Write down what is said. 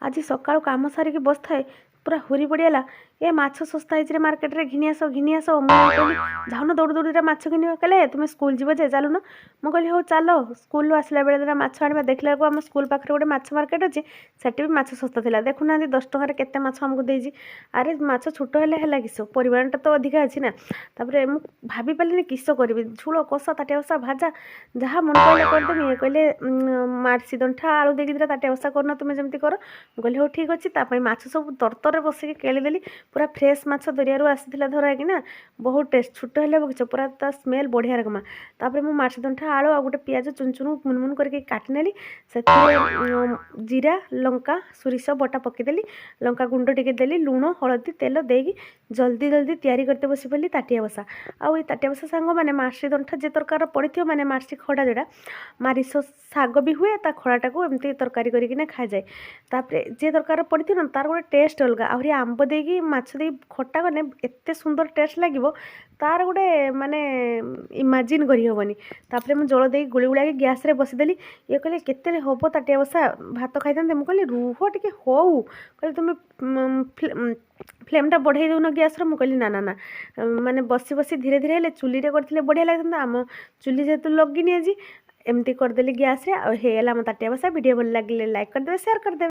आज सकाळु काम सारिकी बसଥାଏ पूरा हुरी पड़ीगला ए माछ सस्ता है मार्केट रे घिनी आस जाऊन दौड़ दौड़ दिटा माछ घिन कहले तुम स्कूल जीव जे चलुन मुझे कहली हो चल स्कूल आसला बेले दिटा माछ आने देखला आम स्कूल पाखे गोटे माछ मार्केट अच्छी सेठी भी माछ सस्ता था देखुना 10 टकर केते माछ आमको देजी अरे माछ छोट है किस परिमाणटा तो अधिका अच्छी ना तापर मुझे भाभी पारे किस करी झोल कषा ताटिया बसा भाजा जहाँ मन कहले करदेमी ये कहले मार्सी दंठा आलू देकी दिटा ताटिया बसा करना तुम्हें जमी कर कहली हो ठीक अच्छे माछ सब तरतर बसिक केलीदेली पूरा फ्रेश माछ दरिया आसाला धरा कि ना बहुत टेस्ट छोट है बगीच पूरा ता स्मेल बढ़िया रकमा तापर मु माछ दंठा आलू आ गोटे पियाज चुन चुन मुन मुन करके काटिनेली से जीरा लंका सोरिष बटा पकईदेली लंका गुंड टिके देली लुण हलदी तेल देकी जल्दी जल्दी तैयारी करते बसी पड़ी ताटिया बसा आउ ताटिया बसा सांग मैंने मार्सी दंठा जे तरकार पड़ी मैंने मार्सी खड़ा जोड़ा मारिस शाग भी हुए ता खड़ाटा को एमती तरकारी करके खाए जाए तापर जे तरकार पड़ी ना तार गोटे टेस्ट अलग आहरी आंब देकी माछ दे खटा कने एते सुंदर टेस्ट लगे तार गोटे माने इमाजिन करी हेबनी तापर मुझे जल दे गुड़ी गुड़ा गैस रे बसीदेली ये कहले केते हम ताटिया बसा भात खाई मुझे कहली रुह टिके हो कहले तुम फ्लेमटा बढ़ाई देउन गैस मुझे कहली ना ना ना माने बसी बसी धीरे धीरे हेले चुली रे करथिले बढ़िया लागता आम चुली जेतु लगिनी आज एमती करदेली गैस रे हेला आम ताटिया बसा वीडियो भल लगे लाइक करदे शेयर करदे।